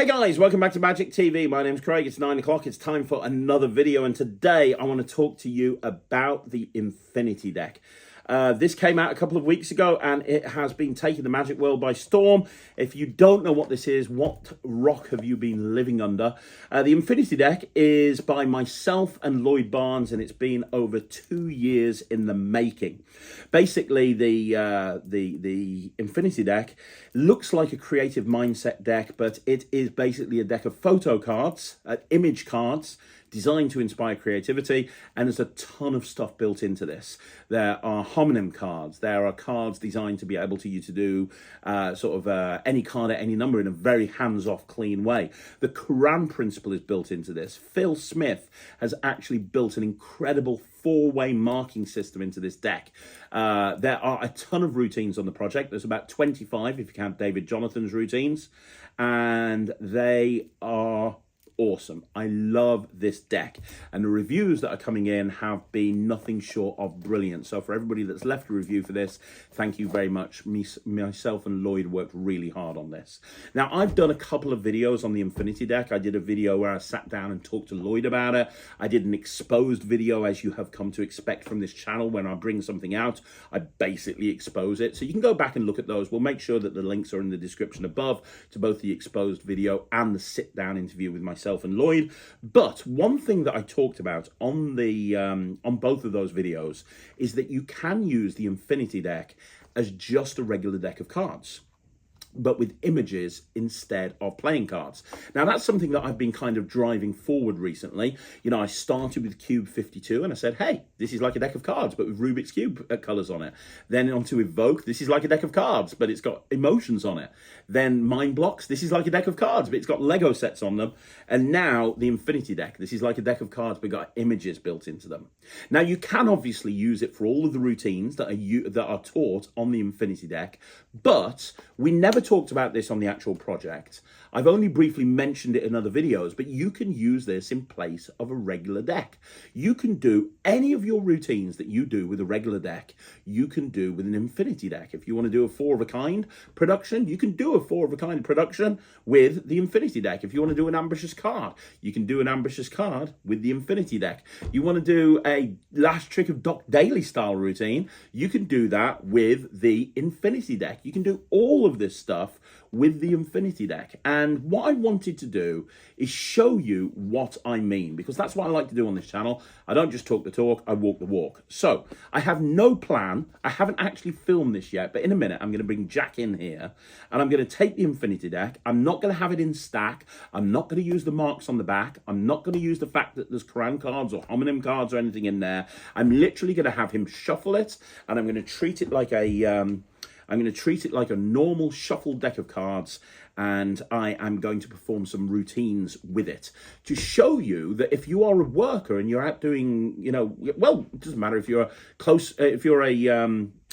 Hey guys, welcome back to Magic TV. My name's Craig. It's 9 o'clock. It's time for another video, and today I want to talk to you about the Infinity deck. This came out a couple of weeks ago and it has been taking the Magic world by storm. If you don't know what this is, what rock have you been living under? The Infinity deck is by myself and Lloyd Barnes, and it's been over 2 years in the making. Basically, the Infinity deck looks like a creative mindset deck, but it is basically a deck of photo cards, image cards, designed to inspire creativity, and there's a ton of stuff built into this. There are homonym cards. There are cards designed to be able to you to do any card at any number in a very hands-off, clean way. The Quran principle is built into this. Phil Smith has actually built an incredible four-way marking system into this deck. There are a ton of routines on the project. There's about 25 if you count David Jonathan's routines, and they are awesome. I love this deck, and the reviews that are coming in have been nothing short of brilliant. So for everybody that's left a review for this, thank you very much. Myself and Lloyd worked really hard on this. Now, I've done a couple of videos on the Infinity deck. I did a video where I sat down and talked to Lloyd about it. I did an exposed video, as you have come to expect from this channel. When I bring something out, I basically expose it. So you can go back and look at those. We'll make sure that the links are in the description above to both the exposed video and the sit-down interview with myself and Lloyd. But one thing that I talked about on the on both of those videos is that you can use the Infinity deck as just a regular deck of cards, but with images instead of playing cards. Now, that's something that I've been kind of driving forward recently. You know, I started with Cube 52 and I said, hey, this is like a deck of cards, but with Rubik's Cube colours on it. Then onto Evoke, this is like a deck of cards, but it's got emotions on it. Then Mind Blocks, this is like a deck of cards, but it's got Lego sets on them. And now the Infinity deck, this is like a deck of cards, but got images built into them. Now, you can obviously use it for all of the routines that are taught on the Infinity deck, but we never talked about this on the actual project. I've only briefly mentioned it in other videos, but you can use this in place of a regular deck. You can do any of your routines that you do with a regular deck, you can do with an Infinity deck. If you want to do a 4-of-a-kind production, you can do a 4-of-a-kind production with the Infinity deck. If you want to do an ambitious card, you can do an ambitious card with the Infinity deck. You want to do a last trick of Doc Daily style routine, you can do that with the Infinity deck. You can do all of this stuff with the Infinity deck. And what I wanted to do is show you what I mean, because that's what I like to do on this channel. I don't just talk the talk, I walk the walk. So I have no plan. I haven't actually filmed this yet, but in a minute I'm going to bring Jack in here and I'm going to take the Infinity deck. I'm not going to have it in stack. I'm not going to use the marks on the back. I'm not going to use the fact that there's Quran cards or homonym cards or anything in there. I'm literally going to have him shuffle it, and I'm going to treat it like a normal shuffled deck of cards, and I am going to perform some routines with it to show you that if you are a worker and you're out doing, you know, well, it doesn't matter if you're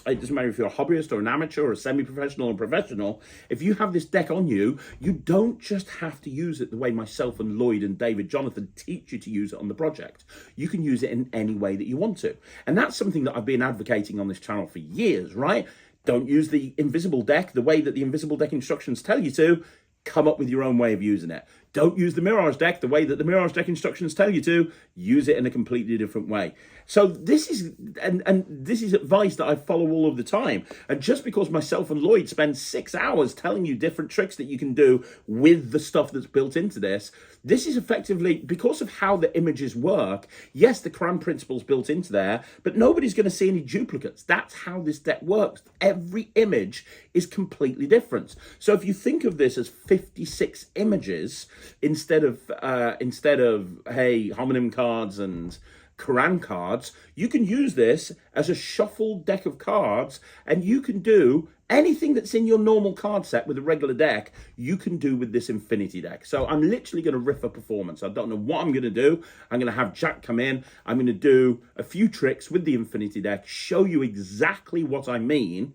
it doesn't matter if you're a hobbyist or an amateur or a semi-professional or professional. If you have this deck on you, you don't just have to use it the way myself and Lloyd and David Jonathan teach you to use it on the project. You can use it in any way that you want to. And that's something that I've been advocating on this channel for years, right? Don't use the invisible deck the way that the invisible deck instructions tell you to. Come up with your own way of using it. Don't use the Mirage deck the way that the Mirage deck instructions tell you to. Use it in a completely different way. So this is, and this is advice that I follow all of the time. And just because myself and Lloyd spend 6 hours telling you different tricks that you can do with the stuff that's built into this, this is effectively, because of how the images work, yes, the Quran principle's built into there, but nobody's going to see any duplicates. That's how this deck works. Every image is completely different. So if you think of this as 56 images, instead of hey, homonym cards and Quran cards, you can use this as a shuffled deck of cards, and you can do anything that's in your normal card set with a regular deck, you can do with this Infinity deck. So I'm literally going to riff a performance. I don't know what I'm going to do. I'm going to have Jack come in. I'm going to do a few tricks with the Infinity deck, show you exactly what I mean,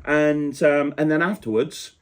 and then afterwards,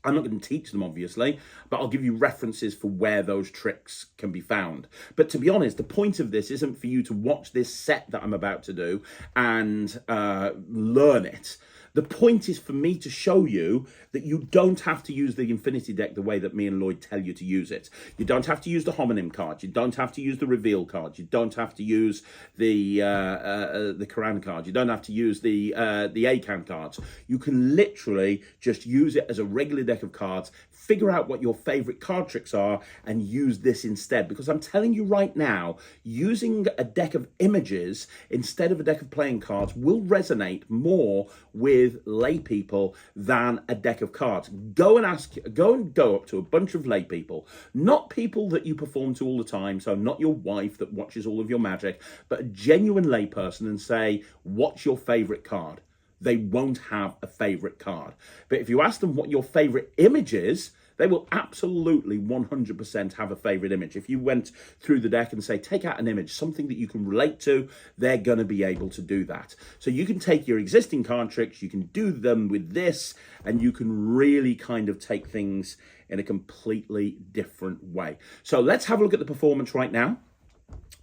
I'm not going to teach them, obviously, but I'll give you references for where those tricks can be found. But to be honest, the point of this isn't for you to watch this set that I'm about to do and learn it. The point is for me to show you that you don't have to use the Infinity deck the way that me and Lloyd tell you to use it. You don't have to use the homonym card. You don't have to use the reveal card. You don't have to use the Quran card. You don't have to use the Akan cards. You can literally just use it as a regular deck of cards, figure out what your favorite card tricks are, and use this instead. Because I'm telling you right now, using a deck of images instead of a deck of playing cards will resonate more with lay people than a deck of cards. Go up to a bunch of lay people, not people that you perform to all the time, so not your wife that watches all of your magic, but a genuine lay person, and say, what's your favorite card? They won't have a favorite card. But if you ask them what your favorite image is, they will absolutely 100% have a favorite image. If you went through the deck and say, take out an image, something that you can relate to, they're going to be able to do that. So you can take your existing card tricks, you can do them with this, and you can really kind of take things in a completely different way. So let's have a look at the performance right now.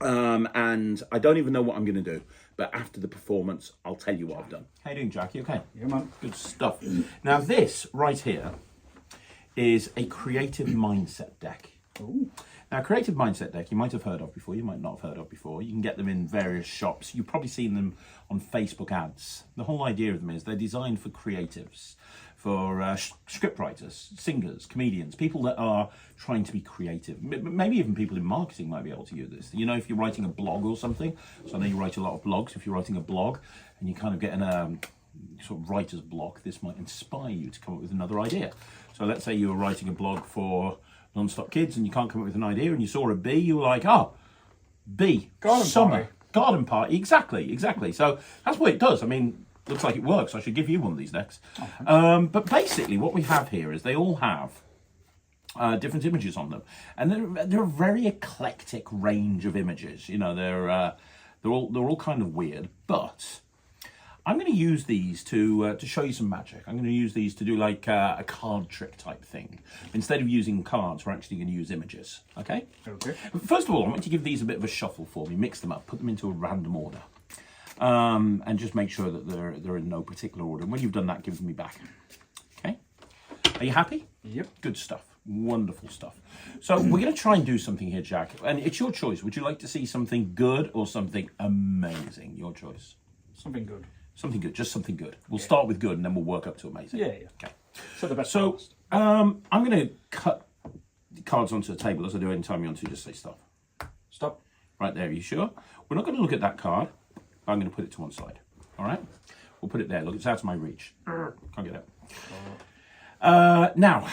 And I don't even know what I'm going to do, but after the performance, I'll tell you what I've done. How you doing, Jack? You okay? Yeah, man. Good stuff. Now, this right here is a creative mindset deck. Ooh. Now, creative mindset deck, you might have heard of before, you might not have heard of before. You can get them in various shops. You've probably seen them on Facebook ads. The whole idea of them is they're designed for creatives, for script writers, singers, comedians, people that are trying to be creative. Maybe even people in marketing might be able to use this. You know, if you're writing a blog or something, so I know you write a lot of blogs. If you're writing a blog and you kind of get in a sort of writer's block, this might inspire you to come up with another idea. So let's say you were writing a blog for Non-Stop Kids and you can't come up with an idea, and you saw a bee, you were like, oh, bee, summer, garden party. Exactly. So that's what it does. I mean, looks like it works. I should give you one of these decks. Okay. But basically what we have here is they all have different images on them, and they're a very eclectic range of images. You know, they're all kind of weird, but I'm going to use these to show you some magic. I'm going to use these to do like a card trick type thing. Instead of using cards, we're actually going to use images. Okay? Okay. First of all, I want you to give these a bit of a shuffle for me. Mix them up. Put them into a random order. And just make sure that they're in no particular order. And when you've done that, give them me back. Okay? Are you happy? Yep. Good stuff. Wonderful stuff. So we're going to try and do something here, Jack. And it's your choice. Would you like to see something good or something amazing? Your choice. Something good. Something good, just something good. We'll start with good and then we'll work up to amazing. Yeah. Okay. So the best. So I'm going to cut the cards onto the table as I do anytime you want to. Just say stop. Stop. Right there, are you sure? We're not going to look at that card. I'm going to put it to one side. All right? We'll put it there. Look, it's out of my reach. Can't get it. Now,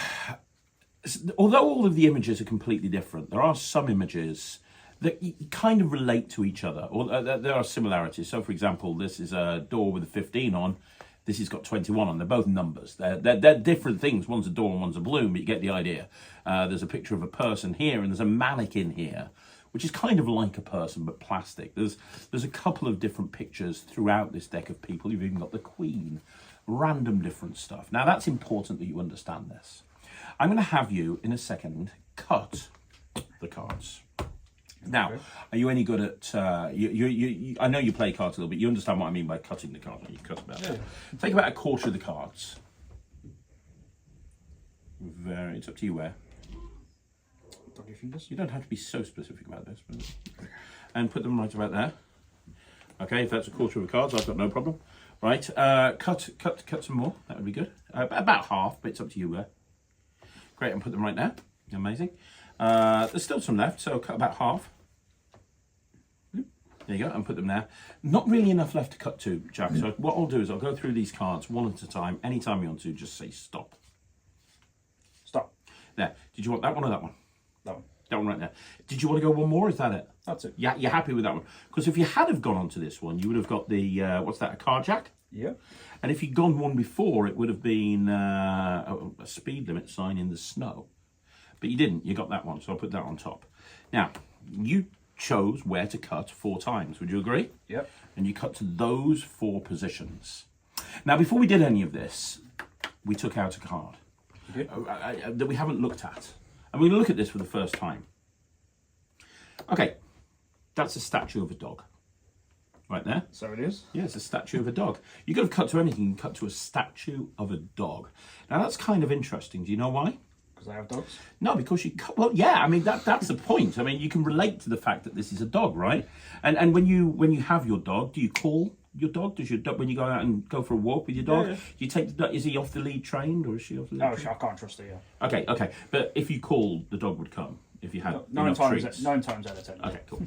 although all of the images are completely different, there are some images that kind of relate to each other, or there are similarities. So, for example, this is a door with a 15 on. This has got 21 on. They're both numbers. They're different things. One's a door and one's a balloon, but you get the idea. There's a picture of a person here, and there's a mannequin here, which is kind of like a person, but plastic. There's a couple of different pictures throughout this deck of people. You've even got the Queen. Random different stuff. Now, that's important that you understand this. I'm going to have you, in a second, cut the cards. Now, are you any good at, I know you play cards a little bit, you understand what I mean by cutting the cards, you cut about it. Take about a quarter of the cards. It's up to you where. You don't have to be so specific about this. But, and put them right about there. Okay, if that's a quarter of the cards, I've got no problem. Right, cut some more, that would be good. About half, but it's up to you where. Great, and put them right there. Amazing. There's still some left, so cut about half. There you go, and put them there. Not really enough left to cut to, Jack. So what I'll do is I'll go through these cards one at a time. Anytime you want to, just say stop. Stop. There. Did you want that one or that one? That one. That one right there. Did you want to go one more? Is that it? That's it. Yeah, you're happy with that one? Because if you had have gone on to this one, you would have got the, what's that, a card jack? Yeah. And if you'd gone one before, it would have been a speed limit sign in the snow. But you didn't. You got that one, so I'll put that on top. Now, you chose where to cut 4 times. Would you agree? Yep. And you cut to those 4 positions. Now, before we did any of this, we took out a card that we haven't looked at. And we're going to look at this for the first time. Okay, that's a statue of a dog. right there. So it is. Yeah, it's a statue of a dog. You could have cut to anything. You can cut to a statue of a dog. Now that's kind of interesting. Do you know why? Because I have dogs. No, because you cut. Well, yeah. I mean that's the point. I mean you can relate to the fact that this is a dog, right? And when you have your dog, do you call your dog? Does your dog, when you go out and go for a walk with your dog, Yeah. do you take the dog? Is he off the lead trained or is she off the lead? Oh, I can't trust her. Yeah. Okay. But if you called, the dog would come. If you had Nine enough times treats. 9 times out of 10. Okay, cool.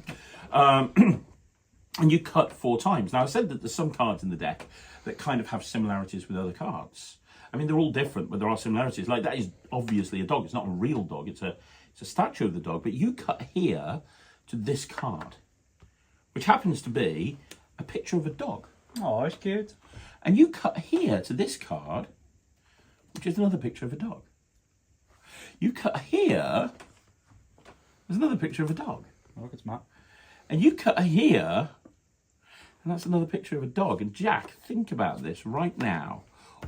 And you cut 4 times. Now, I said that there's some cards in the deck that kind of have similarities with other cards. I mean, they're all different, but there are similarities. Like, that is obviously a dog. It's not a real dog. It's a statue of the dog. But you cut here to this card, which happens to be a picture of a dog. Oh, it's cute. And you cut here to this card, which is another picture of a dog. You cut here, there's another picture of a dog. Look, it's Matt. And you cut here, and that's another picture of a dog. And Jack, think about this right now.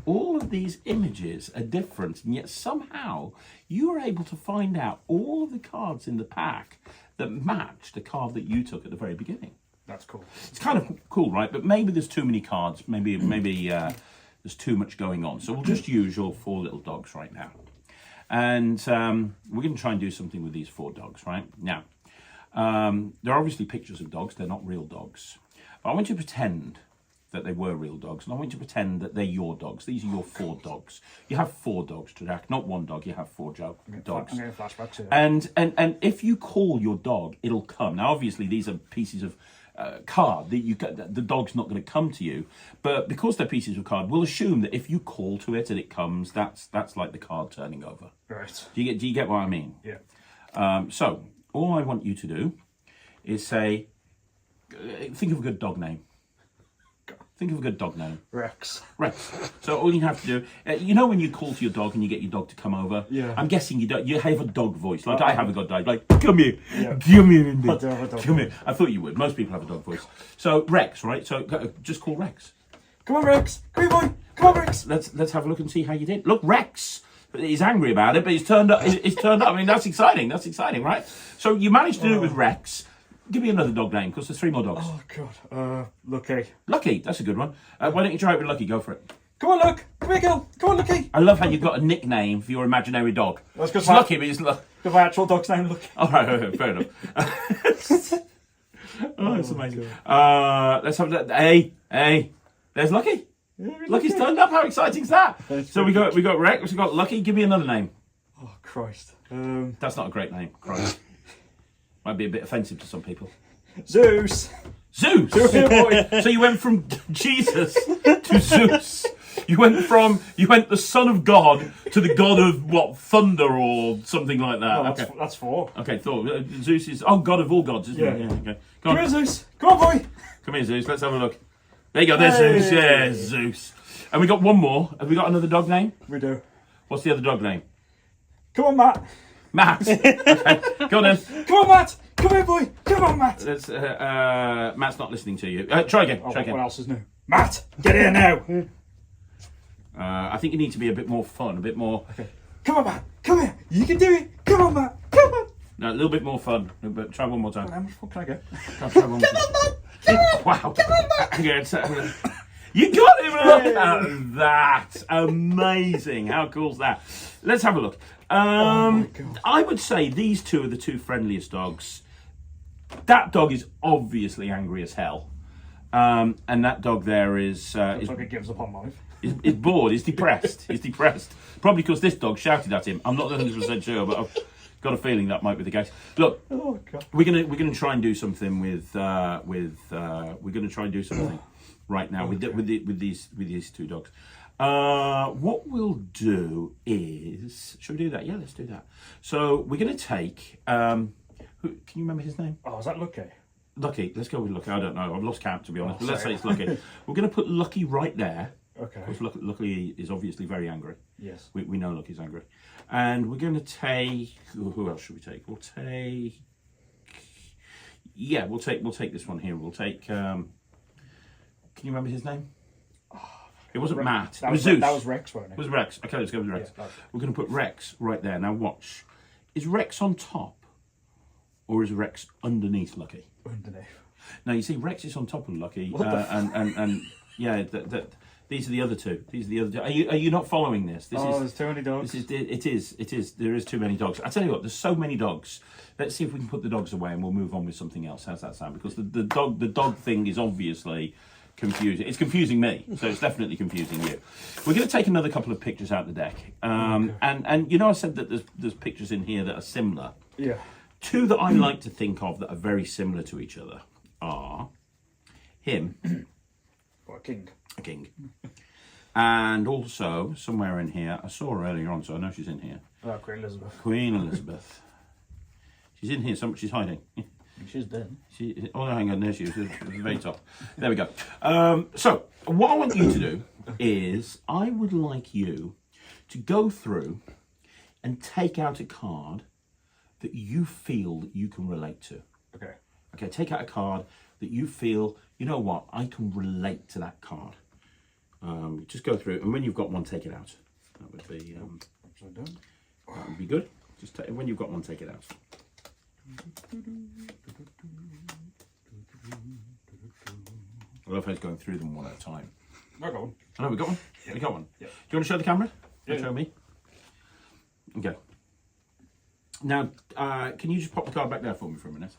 All of these images are different, and yet somehow you were able to find out all of the cards in the pack that match the card that you took at the very beginning. That's cool. It's kind of cool, right? But maybe there's too many cards. Maybe there's too much going on. So we'll just use your 4 little dogs right now. And we're going to try and do something with these 4 dogs, right? Now, they're obviously pictures of dogs. They're not real dogs. But I want you to pretend that they were real dogs. And I want you to pretend that they're your dogs. These are your 4 dogs. You have 4 dogs, Jack. Not 1 dog. You have 4 dogs. I'm getting flashbacks here. And if you call your dog, it'll come. Now, obviously, these are pieces of card that you get. The dog's not going to come to you, but because they're pieces of card, we'll assume that if you call to it and it comes, that's like the card turning over. Right. Do you get what I mean? Yeah. So all I want you to do is say, think of a good dog name. Think of a good dog name. Rex. Rex. So all you have to do, you know, when you call to your dog and you get your dog to come over. Yeah. I'm guessing you have a dog voice, like I have a dog, like come here, Yeah. come here, Mindy. I do have a dog come here. I thought you would. Most people have a dog voice. So Rex, right? So just call Rex. Come on, Rex. Come here, boy. Come on, Rex. Let's have a look and see how you did. Look, Rex. He's angry about it, but he's turned up. He's turned up. I mean, that's exciting. That's exciting, right? So you managed to do it with Rex. Give me another dog name, because there's 3 more dogs. Oh, God. Lucky. Lucky, that's a good one. Why don't you try it with Lucky? Go for it. Come on, Luke. Come here, girl. Come on, Lucky. I love how you've got a nickname for your imaginary dog. That's It's Lucky, but it's Lucky. Because my actual dog's name, Lucky. All right, fair enough. Oh, that's amazing. Let's have that. Hey, there's Lucky. Yeah, Lucky's turned up. How exciting is that? That's So we got Rex. We got Lucky. Give me another name. Oh, Christ. That's not a great name. Christ. Might be a bit offensive to some people. Zeus. Zeus. So you went from Jesus to Zeus. You went the son of God to the god of what, thunder or something like that. Oh, Okay. that's 4. Okay, Thor. Zeus is god of all gods, isn't he? Yeah. Okay. Go Come on. here, Zeus. Come on, boy. Come here, Zeus. Let's have a look. There you go. There's Zeus. Yeah, Zeus. And we got one more. Have we got another dog name? We do. What's the other dog name? Come on, Matt. Matt. Okay. Go on then. Come on, Matt. Come here, boy. Come on, Matt. Let's, Matt's not listening to you. Try again. Oh, Try again. what else is new? Matt, get here now. I think you need to be a bit more fun, a bit more. Okay. Come on, Matt. Come here. You can do it. Come on, Matt. Come on. No, a little bit more fun. But try one more time. How much fun can I get? Try one more time. Come on, Matt. Wow. Come on, Matt. You got him! Look at that! Amazing! How cool's that? Let's have a look. my God. I would say these 2 are the 2 friendliest dogs. That dog is obviously angry as hell, and that dog there is Looks like it gives up on life. is bored. He's depressed. He's depressed. Probably because this dog shouted at him. I'm not 100% sure, but I've got a feeling that might be the case. Look, Oh, God. we're gonna try and do something with we're gonna try and do something right now with these 2 dogs. What we'll do is, should we do that? Yeah, let's do that. So we're gonna take who, can you remember his name? Oh, is that Lucky? Lucky. Let's go with Lucky. I don't know. I've lost count, to be honest. Oh, but let's say sorry. it's Lucky. We're gonna put Lucky right there. Okay. Because Lucky is obviously very angry. Yes. We know Lucky's angry. And we're going to take... Who else should we take? We'll take... Yeah, we'll take this one here. We'll take... Can you remember his name? It wasn't Matt. It was Zeus. That was Rex, wasn't it? It was Rex. Okay, let's go with Rex. Yeah, right. We're going to put Rex right there. Now watch. Is Rex on top? Or is Rex underneath Lucky? Underneath. Now you see Rex is on top of Lucky, What the and yeah, these are the other two. These are the other two. Are you not following this? There's too many dogs. It is. There is too many dogs. I tell you what, there's so many dogs. Let's see if we can put the dogs away, and we'll move on with something else. How's that sound? Because the dog thing is obviously confusing. It's confusing me, so it's definitely confusing you. We're going to take another couple of pictures out the deck, Okay. and you know I said that there's pictures in here that are similar. Yeah. Two that I like to think of that are very similar to each other are him, What a king. a king, and also somewhere in here, I saw her earlier on, so I know she's in here. Oh, Queen Elizabeth. Queen Elizabeth. She's in here, she's hiding. She's dead. Oh, no, hang on, there she is, at the very top. There we go. So, what I want you to do is, I would like you to go through and take out a card that you feel that you can relate to. Okay. Okay, take out a card that you feel, you know what, I can relate to that card. Just go through, and when you've got one, take it out. That would be, Upside down. that would be good. Just when you've got one, take it out. I love how he's going through them one at a time. I got one. I know, we got one. Yeah. We got one. Yeah. Do you want to show the camera? Yeah. Show me. Okay. Now, can you just pop the card back there for me for a minute?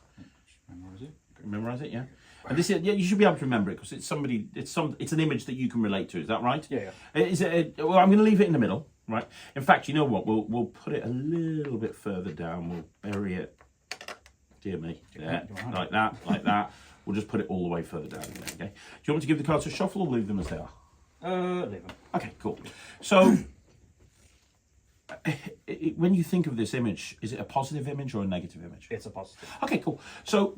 Memorize it. Memorize it, yeah. And this is, yeah, you should be able to remember it because it's somebody. It's an image that you can relate to. Is that right? Yeah. Is it? Well, I'm going to leave it in the middle, right? In fact, you know what? We'll put it a little bit further down. We'll bury it. Dear me, there, like that. We'll just put it all the way further down again. Okay. Do you want me to give the cards a shuffle or leave them as they are? Leave them. Okay, cool. So, when you think of this image, is it a positive image or a negative image? It's a positive. Okay, cool. So,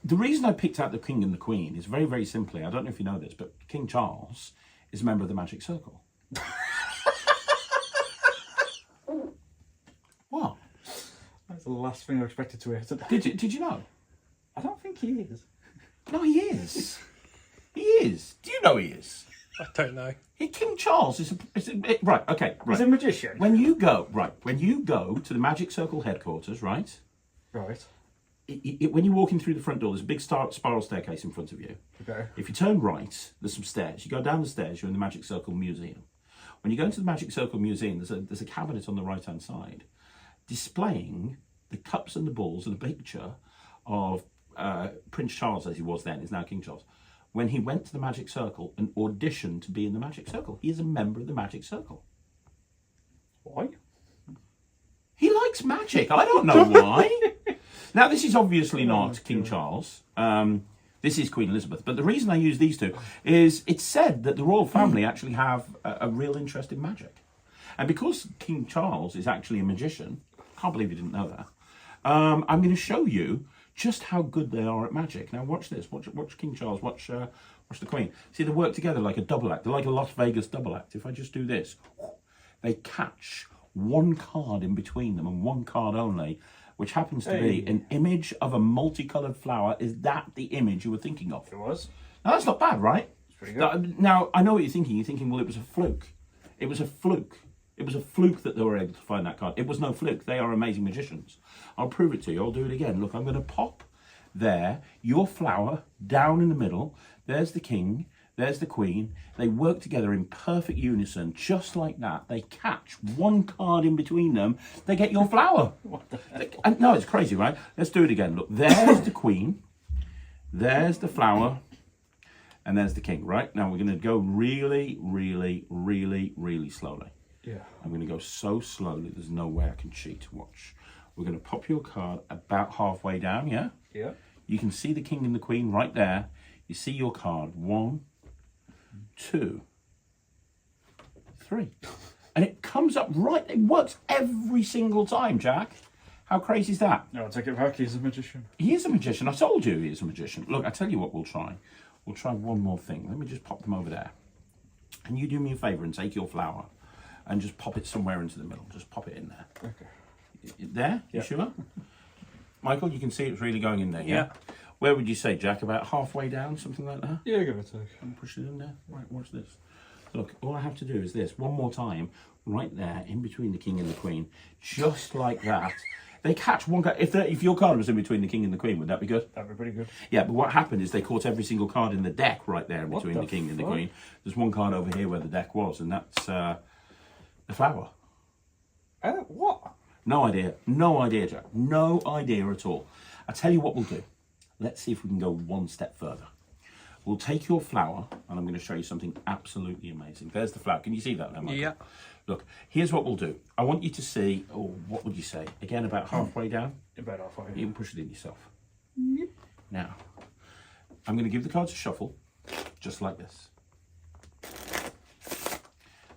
the reason I picked out the King and the Queen is very, very simply, I don't know if you know this, but King Charles is a member of the Magic Circle. What? That's the last thing I expected to hear today. Did you know? I don't think he is. No, he is. He is. Do you know he is? I don't know. King Charles is right. Okay, right. He's a magician. When you go to the Magic Circle headquarters, right? Right. When you're walking through the front door, there's a big spiral staircase in front of you. Okay. If you turn right, there's some stairs. You go down the stairs, you're in the Magic Circle Museum. When you go into the Magic Circle Museum, there's a cabinet on the right-hand side displaying the cups and the balls and a picture of Prince Charles, as he was then, is now King Charles, when he went to the Magic Circle and auditioned to be in the Magic Circle. He is a member of the Magic Circle. Why? He likes magic. I don't know why. Now, this is obviously not King Charles. This is Queen Elizabeth. But the reason I use these two is it's said that the royal family actually have a real interest in magic. And because King Charles is actually a magician, I can't believe you didn't know that, I'm going to show you just how good they are at magic. Now, watch this. Watch King Charles. Watch the Queen. See, they work together like a double act. They're like a Las Vegas double act. If I just do this, they catch one card in between them and one card only, which happens to be an image of a multicoloured flower. Is that the image you were thinking of? It was. Now, that's not bad, right? It's pretty good. Now, I know what you're thinking. You're thinking, well, it was a fluke. It was a fluke. It was a fluke that they were able to find that card. It was no fluke. They are amazing magicians. I'll prove it to you. I'll do it again. Look, I'm going to pop there your flower down in the middle. There's the king. There's the queen. They work together in perfect unison, just like that. They catch one card in between them. They get your flower. No, it's crazy, right? Let's do it again. Look, there's the queen. There's the flower. And there's the king, right? Now we're going to go really, really, really, really slowly. Yeah. I'm going to go so slowly, there's no way I can cheat. Watch. We're going to pop your card about halfway down, yeah? Yeah. You can see the king and the queen right there. You see your card. 1, 2, 3. And it comes up right. It works every single time, Jack. How crazy is that? No, I'll take it back. He's a magician. He is a magician. I told you he is a magician. Look, I tell you what we'll try. We'll try one more thing. Let me just pop them over there. And you do me a favour and take your flower and just pop it somewhere into the middle. Just pop it in there. Okay. There? You sure? Michael, you can see it's really going in there, yeah? Yeah. Where would you say, Jack? About halfway down, something like that? Yeah, give it a take. And push it in there. Right, watch this. Look, all I have to do is this. One more time, right there, in between the king and the queen. Just like that. They catch one card. If your card was in between the king and the queen, would that be good? That'd be pretty good. Yeah, but what happened is they caught every single card in the deck right there in between the king and the queen. There's one card over here where the deck was, and that's the flower. What? No idea. No idea, Jack. No idea at all. I'll tell you what we'll do. Let's see if we can go one step further. We'll take your flower, and I'm going to show you something absolutely amazing. There's the flower. Can you see that there, Michael? Yeah. Look, here's what we'll do. I want you to see, what would you say? Again, about halfway down? About halfway. You can push it in yourself. Yep. Now, I'm going to give the cards a shuffle, just like this.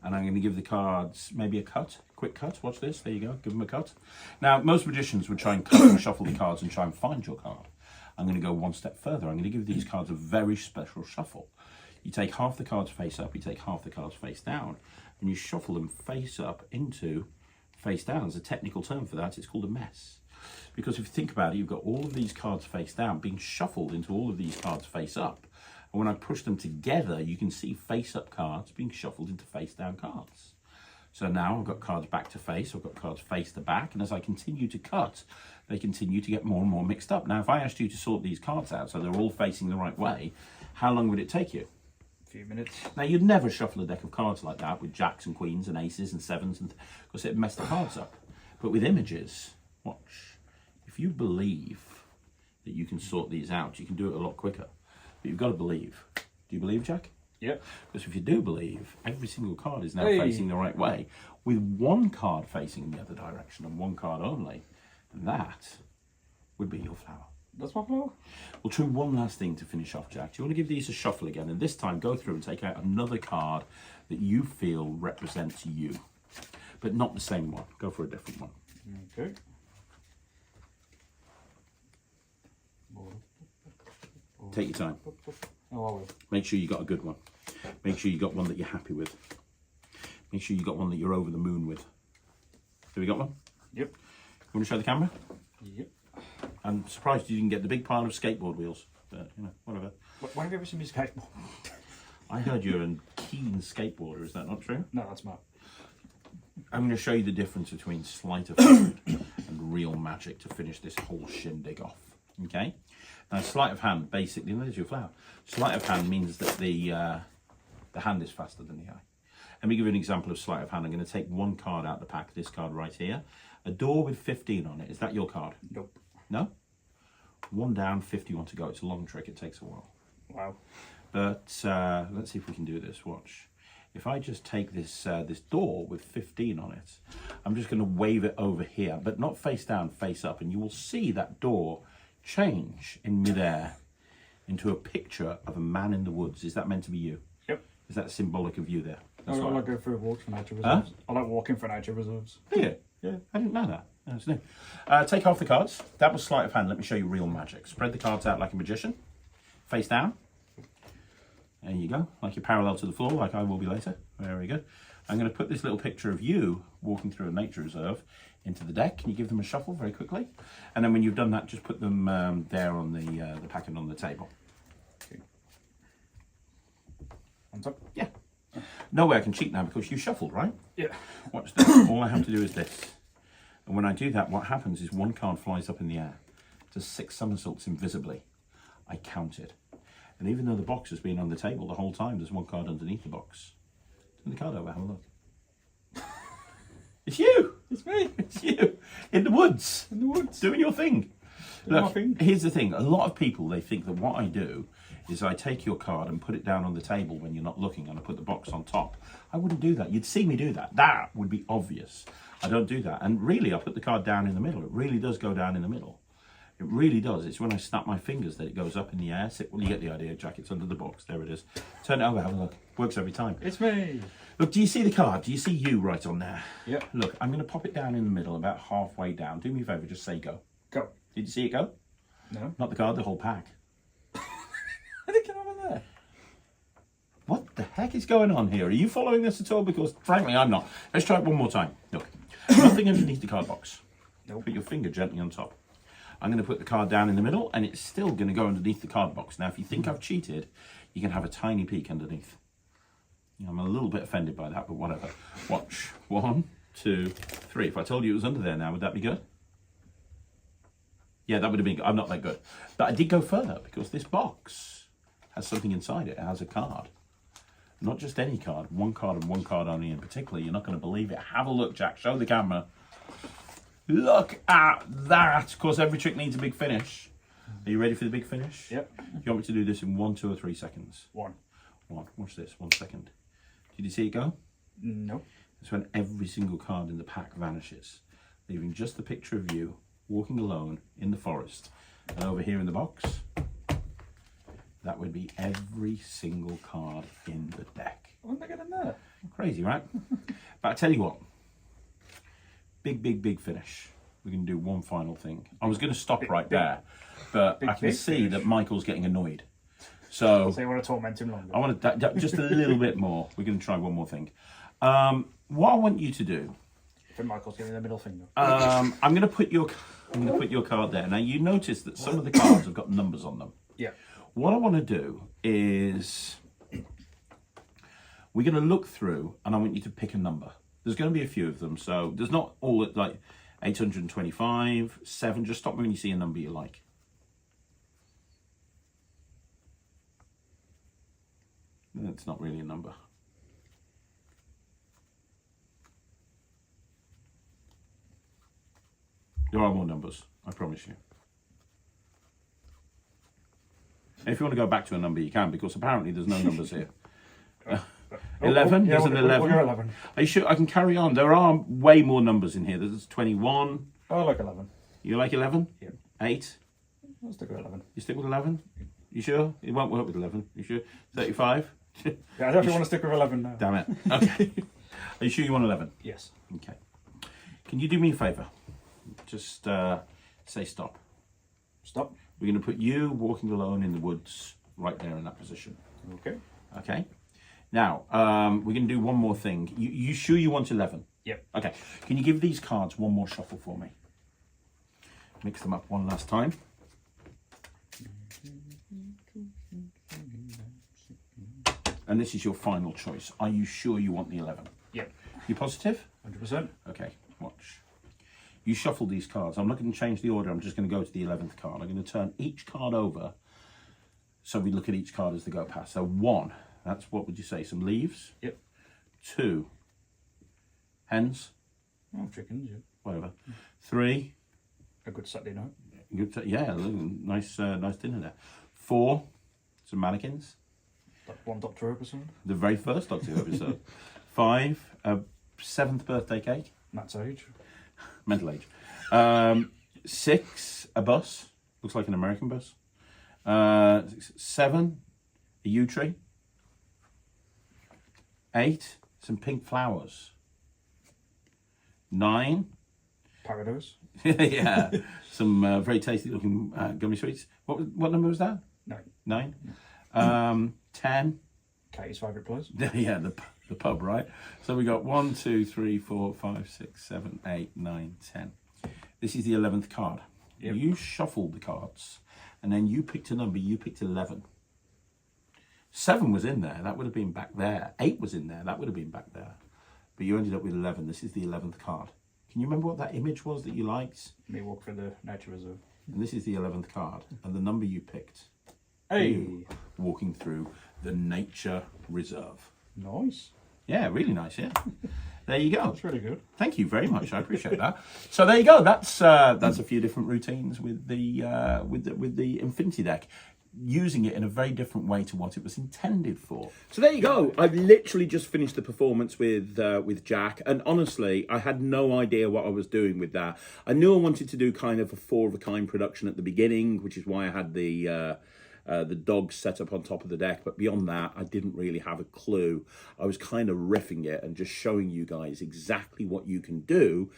And I'm going to give the cards maybe a quick cut. Watch this. There you go. Give them a cut. Now, most magicians would try and cut and shuffle the cards and try and find your card. I'm going to go one step further. I'm going to give these cards a very special shuffle. You take half the cards face up, you take half the cards face down, and you shuffle them face up into face down. There's a technical term for that. It's called a mess. Because if you think about it, you've got all of these cards face down being shuffled into all of these cards face up. And when I push them together, you can see face up cards being shuffled into face down cards. So now I've got cards back to face, I've got cards face to back, and as I continue to cut, they continue to get more and more mixed up. Now, if I asked you to sort these cards out so they're all facing the right way, how long would it take you? A few minutes. Now, you'd never shuffle a deck of cards like that with jacks and queens and aces and sevens, because it'd mess the cards up. But with images, watch. If you believe that you can sort these out, you can do it a lot quicker. But you've got to believe. Do you believe, Jack? Yep. Because if you do believe, every single card is now facing the right way, with one card facing in the other direction and one card only, that would be your flower. That's my flower. We'll try one last thing to finish off, Jack. Do you want to give these a shuffle again? And this time go through and take out another card that you feel represents you. But not the same one. Go for a different one. Okay. Take your time. Oh, I will. Make sure you got a good one. Make sure you got one that you're happy with. Make sure you got one that you're over the moon with. Have we got one? Yep. You want to show the camera? Yep. I'm surprised you didn't get the big pile of skateboard wheels. But, you know, whatever. When have you ever seen me skateboard? I heard you're a keen skateboarder. Is that not true? No, that's not. I'm going to show you the difference between sleight of hand and real magic to finish this whole shindig off. Okay? Now, sleight of hand, basically, there's your flower. Sleight of hand means that the hand is faster than the eye. Let me give you an example of sleight of hand. I'm going to take one card out of the pack, this card right here. A door with 15 on it. Is that your card? Nope. No? One down, 51 to go. It's a long trick. It takes a while. Wow. But let's see if we can do this. Watch. If I just take this this door with 15 on it, I'm just going to wave it over here, but not face down, face up, and you will see that door change in midair into a picture of a man in the woods. Is that meant to be you? Yep. Is that symbolic of you there? I like going for a walk for nature reserves. I like walking for nature reserves. Yeah, yeah. I didn't know that. That's new. Take off the cards. That was sleight of hand. Let me show you real magic. Spread the cards out like a magician. Face down. There you go. Like you're parallel to the floor, like I will be later. Very good. I'm going to put this little picture of you walking through a nature reserve into the deck. Can you give them a shuffle very quickly? And then when you've done that, just put them there on the packet on the table. Okay. Hands up. Yeah. No way I can cheat now because you shuffled, right? Yeah. Watch this. All I have to do is this. And when I do that, what happens is one card flies up in the air. Does 6 somersaults invisibly. I count it. And even though the box has been on the table the whole time, there's one card underneath the box. Turn the card over, have a look. It's you! It's me! It's you! In the woods! In the woods. Doing your thing. Doing my Look, thing. here's the thing. A lot of people, they think that what I do is I take your card and put it down on the table when you're not looking and I put the box on top. I wouldn't do that. You'd see me do that. That would be obvious. I don't do that. And really, I put the card down in the middle. It really does go down in the middle. It really does. It's when I snap my fingers that it goes up in the air. Well, you get the idea, Jack. It's under the box. There it is. Turn it over, have a look. Works every time. It's me! Look, do you see the card? Do you see you right on there? Yep. Look, I'm going to pop it down in the middle, about halfway down. Do me a favour, just say go. Go. Did you see it go? No. Not the card, the whole pack. I think get over there. What the heck is going on here? Are you following this at all? Because, frankly, I'm not. Let's try it one more time. Look, nothing underneath the card box. Nope. Put your finger gently on top. I'm going to put the card down in the middle, and it's still going to go underneath the card box. Now, if you think I've cheated, you can have a tiny peek underneath. I'm a little bit offended by that, but whatever. Watch. 1, 2, 3. If I told you it was under there now, would that be good? Yeah, that would have been good. I'm not that good. But I did go further because this box has something inside it. It has a card. Not just any card. One card and one card only in particular. You're not going to believe it. Have a look, Jack. Show the camera. Look at that. Of course, every trick needs a big finish. Are you ready for the big finish? Yep. You want me to do this in 1, 2, or 3 seconds? 1. Watch this. 1 second. Did you see it go? No. That's when every single card in the pack vanishes, leaving just the picture of you walking alone in the forest. And over here in the box, that would be every single card in the deck. What did I get in there? Crazy, right? But I tell you what, big finish. We're going to do one final thing. I was going to stop right there, but I can see that Michael's getting annoyed. So you want to torment him longer? I want to just a little bit more. We're going to try one more thing. What I want you to do. I think Michael's giving the middle finger. I'm going to put your card there. Now you notice that some of the cards have got numbers on them. Yeah. What I want to do is we're going to look through, and I want you to pick a number. There's going to be a few of them, so there's not all at like 825, 7. Just stop me when you see a number you like. It's not really a number. There are more numbers, I promise you. And if you want to go back to a number, you can, because apparently there's no numbers here. 11? Yeah, There's an 11. We'll go 11. Are you sure? I can carry on. There are way more numbers in here. There's 21. I like 11. You like 11? Yeah. 8? I'll stick with 11. You stick with 11? You sure? It won't work with 11. You sure? 35? Yeah, I definitely want to stick with 11 now. Damn it. Okay. Are you sure you want 11? Yes. Okay. Can you do me a favour? Just say stop. Stop. We're going to put you walking alone in the woods right there in that position. Okay. Okay. Now, we're going to do one more thing. You sure you want 11? Yep. Okay. Can you give these cards one more shuffle for me? Mix them up one last time. And this is your final choice. Are you sure you want the 11? Yep. You positive? 100%. Okay, watch. You shuffle these cards. I'm not going to change the order. I'm just going to go to the 11th card. I'm going to turn each card over so we look at each card as they go past. So 1, that's, what would you say, some leaves? Yep. 2, hens? Oh, chickens, yeah. Whatever. 3, A good Saturday night. good, yeah, nice dinner there. 4, some mannequins. One Doctor Who episode. The very first Doctor Who episode. 5, a 7th birthday cake. Matt's age. Mental age. 6, a bus. Looks like an American bus. 7, a yew tree. 8, some pink flowers. 9. Paradise. Yeah, some very tasty looking gummy sweets. What number was that? 9. 9. 10. Katie's favourite place. Yeah, the pub, right? So we got 1, 2, 3, 4, 5, 6, 7, 8, 9, 10. This is the 11th card. Yep. You shuffled the cards, and then you picked a number. You picked 11. 7 was in there. That would have been back there. 8 was in there. That would have been back there. But you ended up with 11. This is the 11th card. Can you remember what that image was that you liked? Me walk through the nature reserve. And this is the 11th card. And the number you picked. Hey. You walking through the nature reserve. Nice. Yeah, really nice, yeah. There you go. That's really good. Thank you very much. I appreciate that. So there you go. That's a few different routines with the Infinity deck, using it in a very different way to what it was intended for. So there you go. I've literally just finished the performance with Jack, and honestly, I had no idea what I was doing with that. I knew I wanted to do kind of a 4-of-a-kind production at the beginning, which is why I had the dogs set up on top of the deck, but beyond that I didn't really have a clue. I was kind of riffing it and just showing you guys exactly what you can do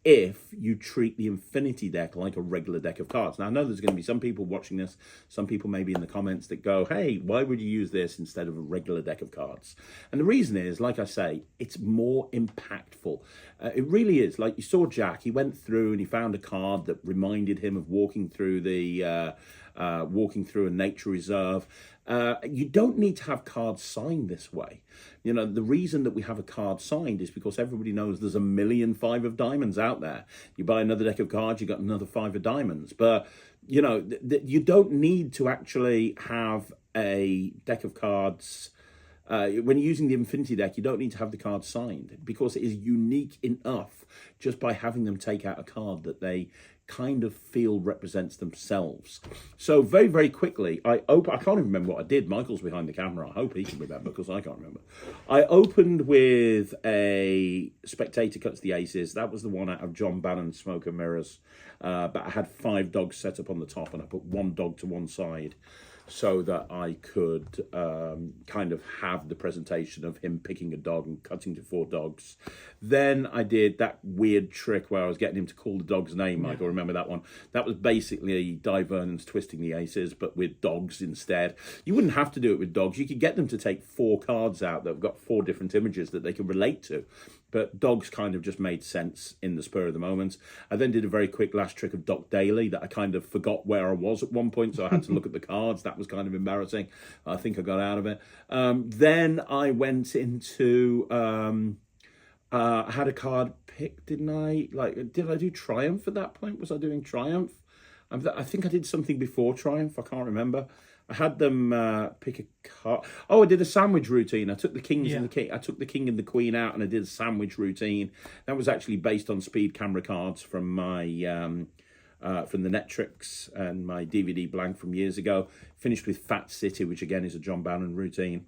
if you treat the Infinity deck like a regular deck of cards. Now I know there's going to be some people watching this, some people maybe in the comments that go, hey, why would you use this instead of a regular deck of cards? And the reason is, like I say, it's more impactful. It really is. Like you saw Jack, he went through and he found a card that reminded him of walking through the walking through a nature reserve. You don't need to have cards signed this way. You know, the reason that we have a card signed is because everybody knows there's a million 5 of diamonds out there. You buy another deck of cards, you got another 5 of diamonds. But, you know, you don't need to actually have a deck of cards. When you're using the Infinity deck, you don't need to have the card signed because it is unique enough just by having them take out a card that they kind of feel represents themselves. So very, very quickly, I can't even remember what I did. Michael's behind the camera. I hope he can remember because I can't remember. I opened with a Spectator Cuts the Aces. That was the one out of John Bannon's Smoke and Mirrors. But I had 5 dogs set up on the top and I put 1 dog to one side, so that I could kind of have the presentation of him picking a dog and cutting to 4 dogs. Then I did that weird trick where I was getting him to call the dog's name. Michael, remember that one? That was basically Di Vernon's Twisting the Aces, but with dogs instead. You wouldn't have to do it with dogs. You could get them to take 4 cards out that have got 4 different images that they can relate to. But dogs kind of just made sense in the spur of the moment. I then did a very quick last trick of Doc Daly that I kind of forgot where I was at one point, so I had to look at the cards. That was kind of embarrassing. I think I got out of it. Then I went into... I had a card pick, didn't I? Like, did I do Triumph at that point? Was I doing Triumph? I think I did something before Triumph. I can't remember. I had them pick a card. Oh, I did a sandwich routine. I took the kings and the king. I took the king and the queen out, and I did a sandwich routine. That was actually based on speed camera cards from my from the Netrix and my DVD blank from years ago. Finished with Fat City, which again is a John Bannon routine.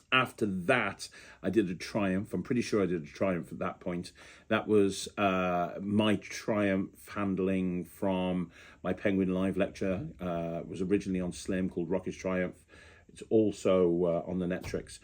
After that, I did a Triumph. I'm pretty sure I did a Triumph at that point. That was my Triumph handling from my Penguin Live lecture. It was originally on Slim, called Rocky's Triumph. It's also on the Netrix.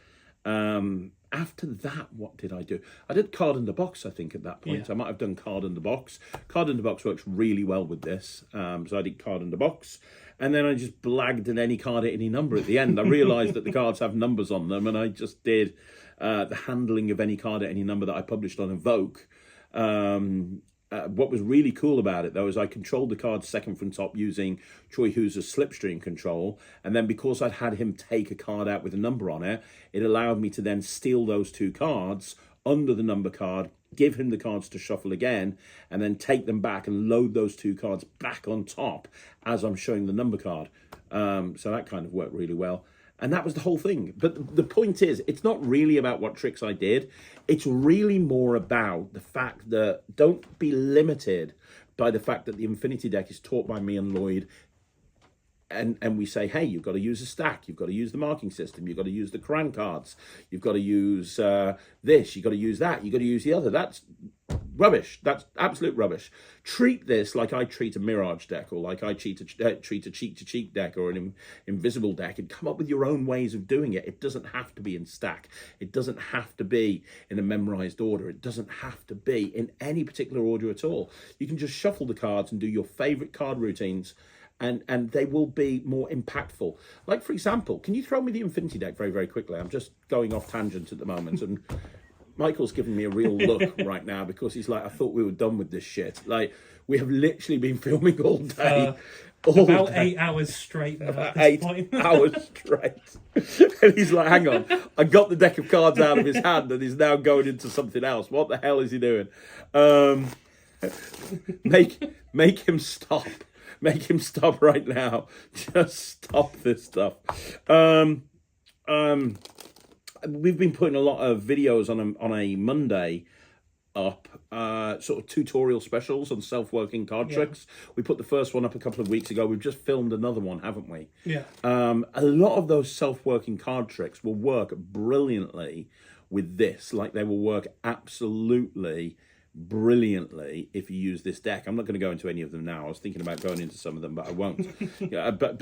After that, what did I do? I did Card in the Box, I think, at that point. I might have done Card in the Box. Card in the Box works really well with this. So I did Card in the Box. And then I just blagged an any card at any number at the end. I realised that the cards have numbers on them, and I just did the handling of any card at any number that I published on Evoke. What was really cool about it, though, is I controlled the cards second from top using Choi Hoo's slipstream control. And then because I'd had him take a card out with a number on it, it allowed me to then steal those 2 cards under the number card, give him the cards to shuffle again, and then take them back and load those 2 cards back on top as I'm showing the number card. So that kind of worked really well. And that was the whole thing. But the point is, it's not really about what tricks I did. It's really more about the fact that don't be limited by the fact that the Infinity deck is taught by me and Lloyd. And we say, hey, you've got to use a stack. You've got to use the marking system. You've got to use the cran cards. You've got to use this. You've got to use that. You've got to use the other. That's rubbish. That's absolute rubbish. Treat this like I treat a Mirage deck, or like I treat a cheek-to-cheek deck, or an invisible deck, and come up with your own ways of doing it. It doesn't have to be in stack. It doesn't have to be in a memorized order. It doesn't have to be in any particular order at all. You can just shuffle the cards and do your favorite card routines, and they will be more impactful. Like, for example, can you throw me the Infinity deck very, very quickly? I'm just going off tangent at the moment, and Michael's giving me a real look right now because he's like, I thought we were done with this shit. Like, we have literally been filming all day. About 8 hours straight now at this point. 8 hours straight. And he's like, hang on, I got the deck of cards out of his hand and he's now going into something else. What the hell is he doing? Make him stop. Make him stop right now. Just stop this stuff. We've been putting a lot of videos on a Monday up, sort of tutorial specials on self-working card tricks. We put the first one up a couple of weeks ago. We've just filmed another one, haven't we? Yeah. A lot of those self-working card tricks will work brilliantly with this. Like, they will work absolutely brilliantly if you use this deck. I'm not going to go into any of them now. I was thinking about going into some of them, but I won't. But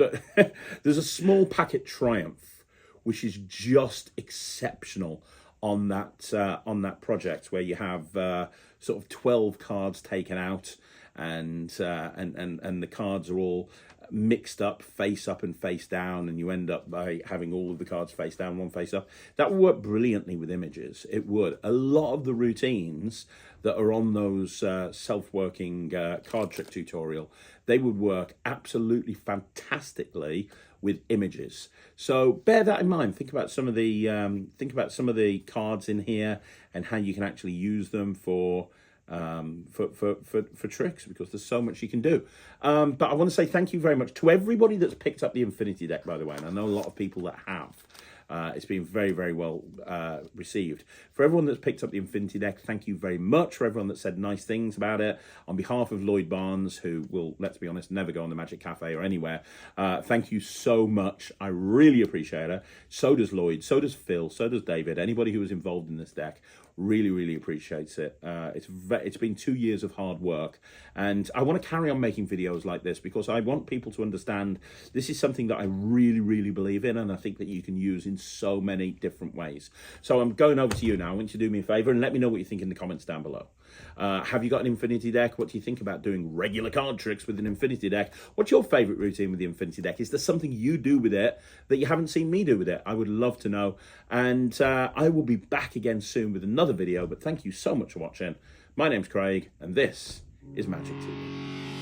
there's a small packet Triumph, which is just exceptional on that project, where you have sort of 12 cards taken out, and the cards are all mixed up face up and face down, and you end up by having all of the cards face down, one face up. That would work brilliantly with images. It would. A lot of the routines that are on those self-working card trick tutorial, they would work absolutely fantastically with images. So bear that in mind. Think about some of the cards in here and how you can actually use them for tricks, because there's so much you can do. But I want to say thank you very much to everybody that's picked up the Infinity deck, by the way, and I know a lot of people that have. It's been very, very well received. For everyone that's picked up the Infinity deck, thank you very much. For everyone that said nice things about it, on behalf of Lloyd Barnes, who will, let's be honest, never go on the Magic Cafe or anywhere, thank you so much. I really appreciate it. So does Lloyd, so does Phil, so does David. Anybody who was involved in this deck really, really appreciates it. It's been 2 years of hard work, and I want to carry on making videos like this because I want people to understand this is something that I really, really believe in, and I think that you can use in so many different ways. So I'm going over to you now. I want you to do me a favor and let me know what you think in the comments down below. Have you got an Infinity deck? What do you think about doing regular card tricks with an Infinity deck? What's your favorite routine with the Infinity deck? Is there something you do with it that you haven't seen me do with it? I would love to know. And I will be back again soon with another video, but thank you so much for watching. My name's Craig, and this is Magic TV.